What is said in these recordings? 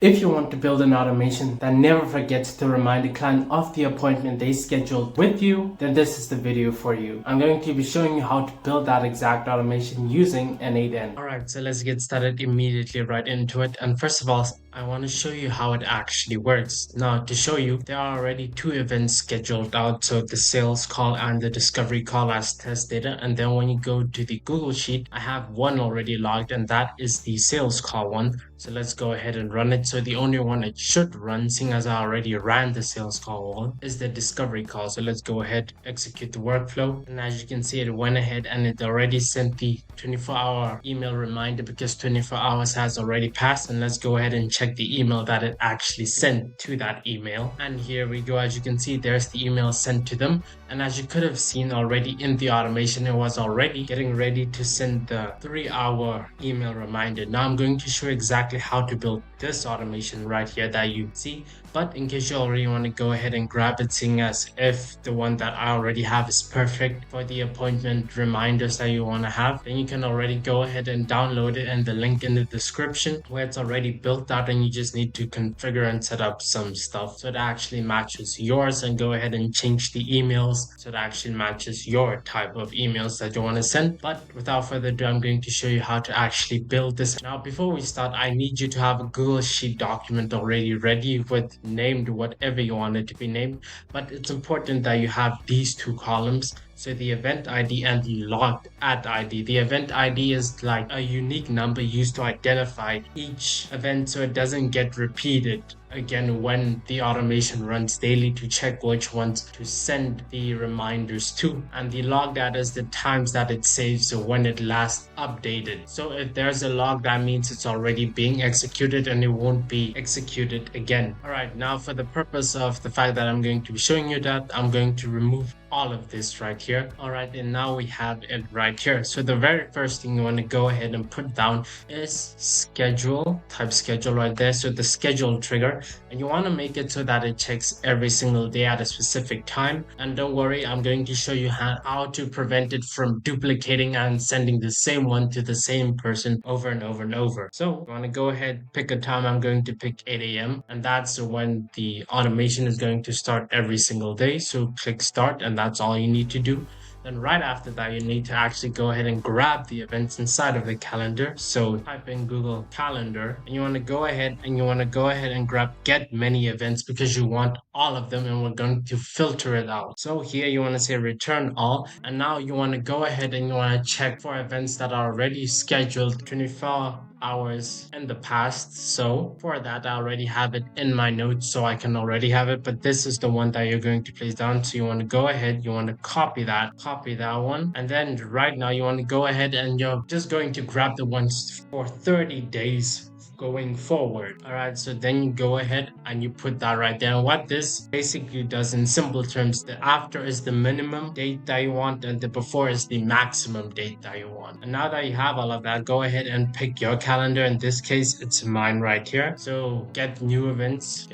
If you want to build an automation that never forgets to remind the client of the appointment they scheduled with you, then this is the video for you. I'm going to be showing you how to build that exact automation using an 8N. Alright, so let's get started immediately right into it. And first of all, I want to show you how it actually works. Now, to show you, there are already two events scheduled out. So the sales call and the discovery call as test data. And then when you go to the Google Sheet, I have one already logged, and that is the sales call one. So let's go ahead and run it. So the only one it should run, seeing as I already ran the sales call one, is the discovery call. So let's go ahead, execute the workflow. And as you can see, it went ahead and it already sent the 24-hour email reminder because 24 hours has already passed. And let's go ahead and check the email that it actually sent to that email. And here we go. As you can see, there's the email sent to them. And as you could have seen already in the automation, it was already getting ready to send the 3-hour email reminder. Now I'm going to show you exactly how to build this automation right here that you see. But in case you already want to go ahead and grab it, seeing as if the one that I already have is perfect for the appointment reminders that you want to have, then you can already go ahead and download it, and the link in the description where it's already built out, and you just need to configure and set up some stuff so it actually matches yours, and go ahead and change the emails so it actually matches your type of emails that you want to send. But without further ado, I'm going to show you how to actually build this. Now, before we start, I need you to have a Google Sheet document already ready with named whatever you want it to be named, but it's important that you have these two columns. So the event ID and the logged at ID. The event ID is like a unique number used to identify each event so it doesn't get repeated again when the automation runs daily to check which ones to send the reminders to. And the log data is the times that it saves, so when it last updated. So if there's a log, that means it's already being executed and it won't be executed again. Alright, now for the purpose of the fact that I'm going to be showing you that, I'm going to remove all of this right here. Alright, and now we have it right here. So the very first thing you want to go ahead and put down is schedule. Type schedule right there. So the schedule trigger, and you want to make it so that it checks every single day at a specific time. And don't worry, I'm going to show you how to prevent it from duplicating and sending the same one to the same person over and over and over. So you want to go ahead, pick a time. I'm going to pick 8 a.m. and that's when the automation is going to start every single day. So click start, and that's all you need to do. Then right after that, you need to actually go ahead and grab the events inside of the calendar. So type in Google Calendar, and you want to go ahead and grab get many events because you want all of them, and we're going to filter it out. So here you want to say return all, and now you want to go ahead and you want to check for events that are already scheduled 24 hours in the past. So for that, I already have it in my notes, so I can already have it, but this is the one that you're going to place down. So you want to go ahead, you want to copy that one, and then right now you want to go ahead and you're just going to grab the ones for 30 days going forward. All right, so then you go ahead and you put that right there. And what this basically does in simple terms, the after is the minimum date that you want and the before is the maximum date that you want. And now that you have all of that, go ahead and pick your calendar. In this case, it's mine right here. So get new events,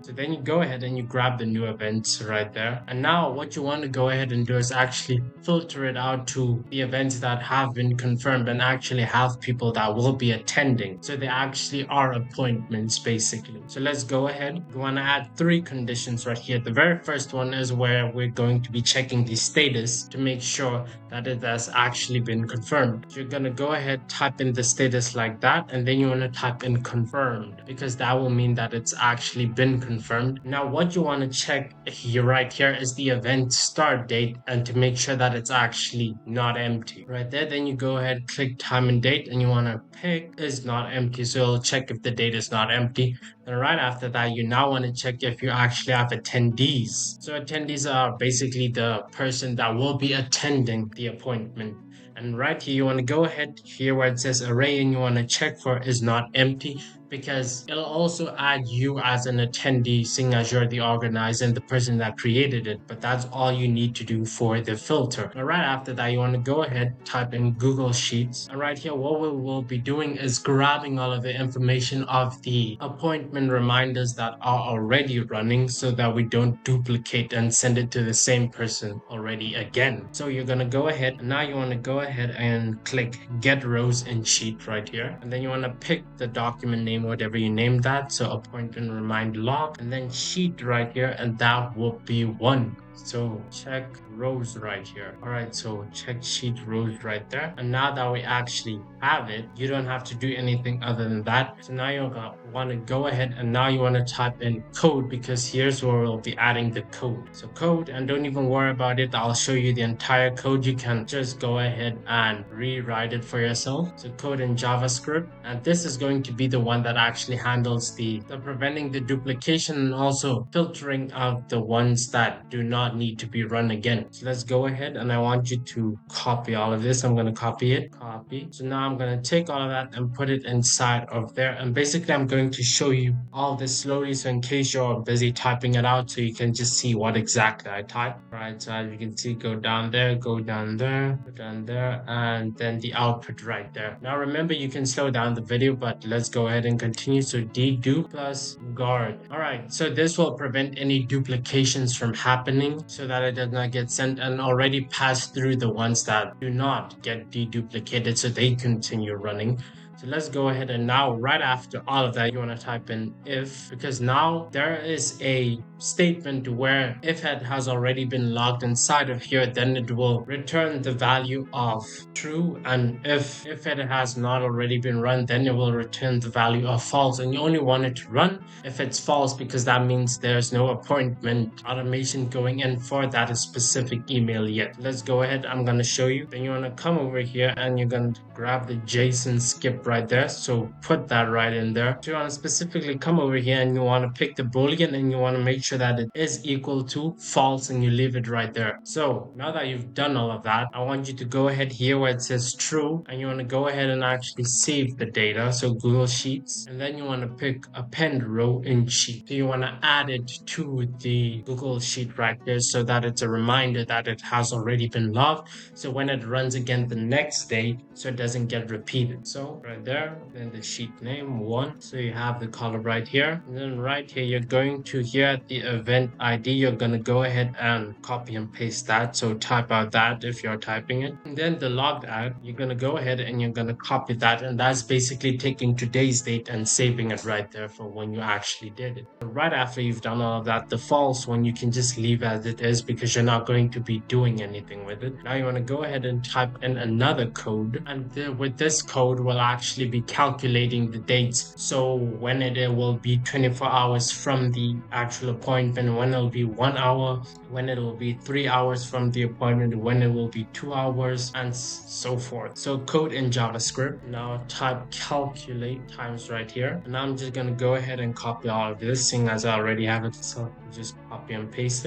so then you go ahead and you grab the new events right there. And now what you want to go ahead and do is actually filter it out to the events that have been confirmed and actually have people that will be attending. So they actually are appointments basically. So let's go ahead. We want to add 3 conditions right here. The very first one is where we're going to be checking the status to make sure that it has actually been confirmed. You're going to go ahead, type in the status like that, and then you want to type in confirmed because that will mean that it's actually been confirmed. Now what you want to check here right here is the event start date, and to make sure that it's actually not empty right there. Then you go ahead, click time and date, and you want to pick is not empty, so it'll check if the date is not empty. Then right after that, you now want to check if you actually have attendees. So attendees are basically the person that will be attending the appointment. And right here, you want to go ahead here where it says array, and you want to check for is not empty, because it'll also add you as an attendee, seeing as you're the organizer and the person that created it. But that's all you need to do for the filter. Now, right after that, you want to go ahead, type in Google Sheets. And right here, what we will be doing is grabbing all of the information of the appointment reminders that are already running so that we don't duplicate and send it to the same person already again. So you're going to go ahead, and now you want to go ahead and click Get Rows in Sheet right here. And then you want to pick the document name name whatever you named that. So appointment remind log, and then sheet right here, and that will be 1. So check rows right here. All right, so check sheet rows right there. And now that we actually have it, you don't have to do anything other than that. So now you want to go ahead and now you want to type in code, because here's where we'll be adding the code. So code, and don't even worry about it. I'll show you the entire code. You can just go ahead and rewrite it for yourself. So code in JavaScript, and this is going to be the one that actually handles the preventing the duplication and also filtering out the ones that do not need to be run again. So let's go ahead, and I want you to copy all of this. I'm going to copy it, copy. So now I'm going to take all of that and put it inside of there, and basically I'm going to show you all this slowly, so in case you're busy typing it out, so you can just see what exactly I typed. Right, so as you can see, go down there, go down there, go down there, and then the output right there. Now remember, you can slow down the video, but let's go ahead and continue. So dedupe plus guard. All right, so this will prevent any duplications from happening, so that it does not get sent and already pass through the ones that do not get deduplicated, so they continue running. So let's go ahead, and now right after all of that, you want to type in if, because now there is a statement where if it has already been logged inside of here, then it will return the value of true, and if it has not already been run, then it will return the value of false. And you only want it to run if it's false, because that means there's no appointment automation going in for that specific email yet. Let's go ahead, I'm going to show you. Then you want to come over here and you're going to grab the JSON skip right there, so put that right in there. So you want to specifically come over here and you want to pick the boolean, and you want to make sure that it is equal to false, and you leave it right there. So now that you've done all of that, I want you to go ahead here where it says true, and you want to go ahead and actually save the data, so Google Sheets, and then you want to pick append row in sheet. So you want to add it to the Google Sheet right there, so that it's a reminder that it has already been logged, so when it runs again the next day, so it doesn't get repeated. So right there, then the sheet name 1, so you have the color right here, and then right here you're going to here at the event ID, you're going to go ahead and copy and paste that, so type out that if you're typing it, and then the logged out, you're going to go ahead and you're going to copy that, and that's basically taking today's date and saving it right there for when you actually did it. So right after you've done all of that, the false one you can just leave as it is, because you're not going to be doing anything with it. Now you want to go ahead and type in another code, and with this code will actually be calculating the dates, so when it will be 24 hours from the actual appointment, when it'll be 1 hour, when it will be 3 hours from the appointment, when it will be 2 hours, and so forth. So code in JavaScript. Now type calculate times right here, and I'm just gonna go ahead and copy all of this, seeing as I already have it, so just copy and paste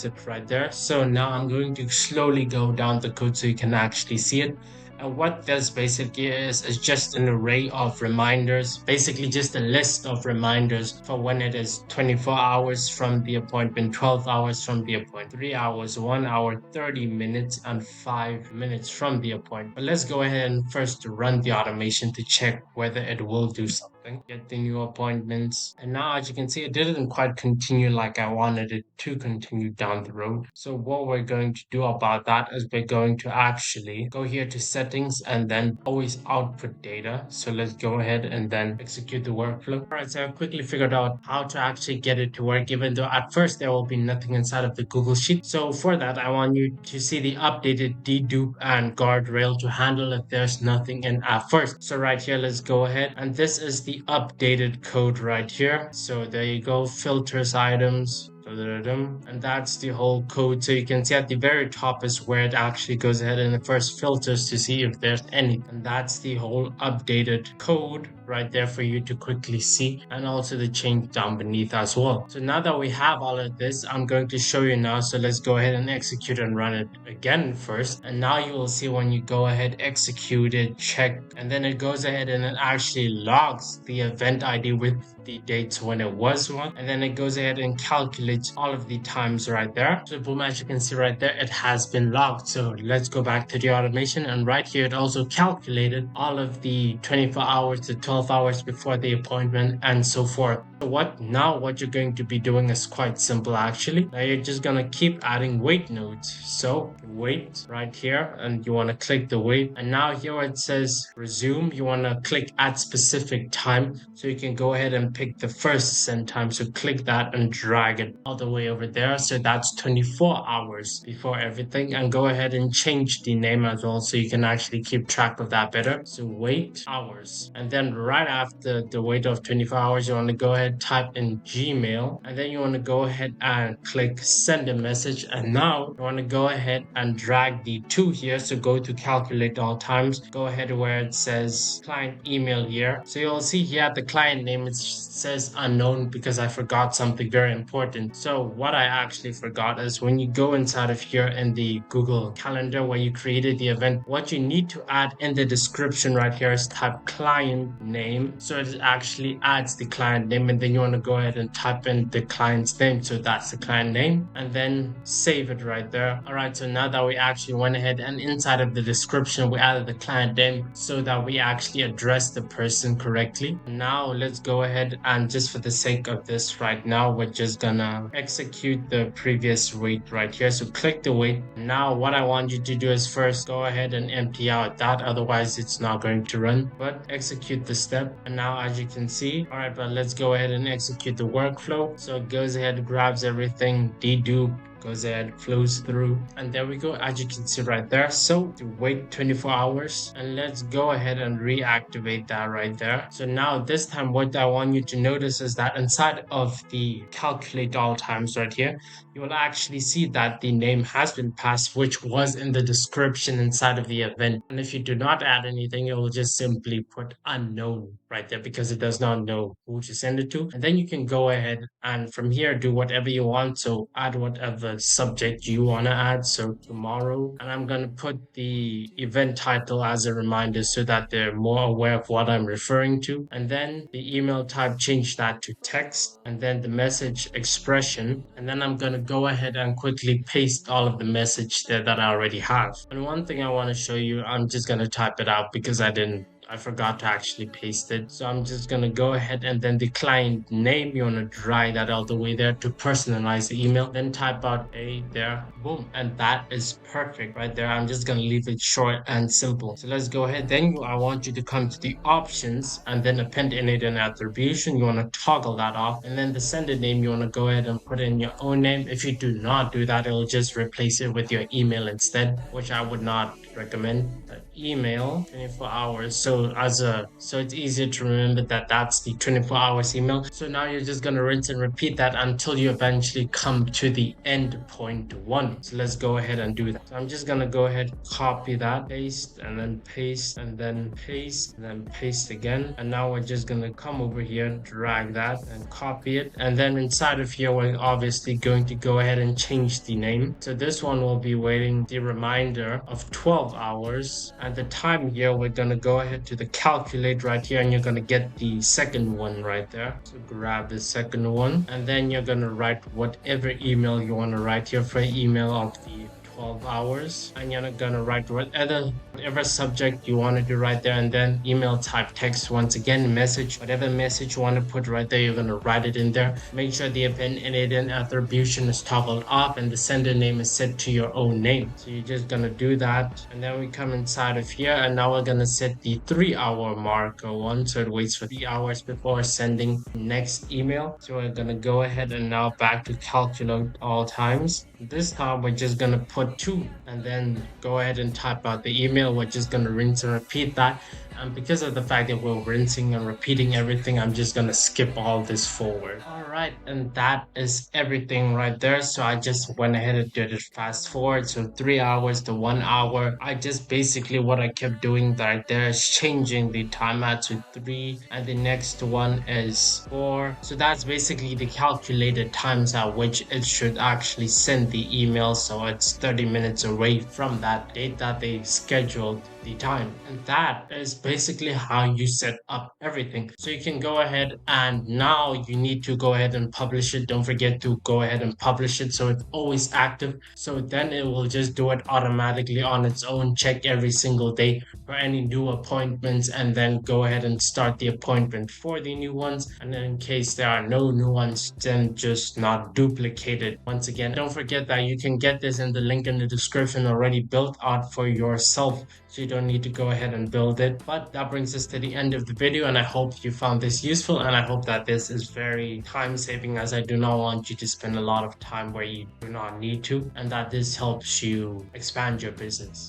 it right there. So now I'm going to slowly go down the code so you can actually see it. And what this basically is just an array of reminders, basically just a list of reminders for when it is 24 hours from the appointment, 12 hours from the appointment, 3 hours, 1 hour, 30 minutes, and 5 minutes from the appointment. But let's go ahead and first run the automation to check whether it will do something. Get the new appointments. And now, as you can see, it didn't quite continue like I wanted it to continue down the road. So what we're going to do about that is we're going to actually go here to settings and then always output data. So let's go ahead and then execute the workflow. All right, so I quickly figured out how to actually get it to work, even though at first there will be nothing inside of the Google Sheet. So for that, I want you to see the updated dedupe and guardrail to handle if there's nothing in at first. So right here, let's go ahead, and this is the updated code right here. So there you go, filters items, and that's the whole code. So you can see at the very top is where it actually goes ahead and it first filters to see if there's any, and that's the whole updated code right there for you to quickly see, and also the change down beneath as well. So now that we have all of this, I'm going to show you now. So let's go ahead and execute and run it again first, and now you will see when you go ahead, execute it, check, and then it goes ahead and it actually logs the event ID with the dates when it was one, and then it goes ahead and calculates manage all of the times right there. So boom, as you can see right there, it has been logged. So let's go back to the automation, and right here it also calculated all of the 24 hours to 12 hours before the appointment and so forth. So what you're going to be doing is quite simple actually. Now you're just gonna keep adding wait nodes. So wait right here, and you want to click the wait, and now here where it says resume, you want to click at specific time, so you can go ahead and pick the first send time. So click that and drag it all the way over there, so that's 24 hours before everything, and go ahead and change the name as well so you can actually keep track of that better. So wait hours, and then right after the wait of 24 hours, you want to go ahead, type in Gmail, and then you want to go ahead and click send a message, and now you want to go ahead and drag the 2 here. So go to calculate all times, go ahead where it says client email here. So you'll see here the client name, it says unknown because I forgot something very important. So what I actually forgot is when you go inside of here in the Google Calendar where you created the event, what you need to add in the description right here is type client name. So it actually adds the client name, and then you want to go ahead and type in the client's name. So that's the client name, and then save it right there. All right, so now that we actually went ahead and inside of the description we added the client name so that we actually address the person correctly. Now let's go ahead and just for the sake of this right now, we're just gonna execute the previous wait right here. So click the wait. Now what I want you to do is first go ahead and empty out that, otherwise it's not going to run, but execute the step. And now as you can see, all right, but let's go ahead and execute the workflow. So it goes ahead, grabs everything, dedupe, goes ahead, flows through, and there we go, as you can see right there. So to wait 24 hours, and let's go ahead and reactivate that right there. So now this time what I want you to notice is that inside of the calculate all times right here, you will actually see that the name has been passed, which was in the description inside of the event. And if you do not add anything, it will just simply put unknown right there because it does not know who to send it to. And then you can go ahead and from here do whatever you want. So add whatever subject you want to add. So tomorrow, and I'm going to put the event title as a reminder so that they're more aware of what I'm referring to. And then the email type, change that to text, and then the message expression. And then I'm going to go ahead and quickly paste all of the message there that I already have. And one thing I want to show you, I'm just going to type it out because I forgot to actually paste it. So I'm just going to go ahead, and then the client name, you want to drag that all the way there to personalize the email. Then type out A there, boom. And that is perfect right there. I'm just going to leave it short and simple. So let's go ahead. Then I want you to come to the options and then append innate and attribution. You want to toggle that off. And then the sender name, you want to go ahead and put in your own name. If you do not do that, it'll just replace it with your email instead, which I would not recommend. Email 24 hours, so it's easier to remember that that's the 24 hours email. So now you're just going to rinse and repeat that until you eventually come to the end point 1. So let's go ahead and do that. So I'm just going to go ahead, copy that, paste, and then paste, and then paste, and then paste again. And now we're just going to come over here, drag that and copy it, and then inside of here we're obviously going to go ahead and change the name. So this one will be waiting the reminder of 12 hours. And the time here, we're going to go ahead to the calculate right here, and you're going to get the second one right there. So grab the second one, and then you're going to write whatever email you want to write here for email of the 12 hours, and you're going to write whatever subject you want to do right there, and then email type text. Once again, message, whatever message you want to put right there, you're going to write it in there. Make sure the append innate and attribution is toggled off and the sender name is set to your own name. So you're just going to do that, and then we come inside of here, and now we're going to set the 3-hour marker one, so it waits for 3 hours before sending next email. So we're going to go ahead and now back to calculate all times. This time we're just going to put 2, and then go ahead and type out the email. We're just going to rinse and repeat that. And because of the fact that we're rinsing and repeating everything, I'm just going to skip all this forward. All right, and that is everything right there. So I just went ahead and did it fast forward. So 3 hours to 1 hour. I just basically what I kept doing right there is changing the timer to 3, and the next one is 4. So that's basically the calculated times at which it should actually send send the email, so it's 30 minutes away from that date that they scheduled the time. And that is basically how you set up everything. So you can go ahead, and now you need to go ahead and publish it. Don't forget to go ahead and publish it so it's always active. So then it will just do it automatically on its own, check every single day for any new appointments, and then go ahead and start the appointment for the new ones. And then in case there are no new ones, then just not duplicate it. Once again, don't forget that you can get this in the link in the description already built out for yourself, so you don't need to go ahead and build it. But that brings us to the end of the video, and I hope you found this useful, and I hope that this is very time saving, as I do not want you to spend a lot of time where you do not need to, and that this helps you expand your business.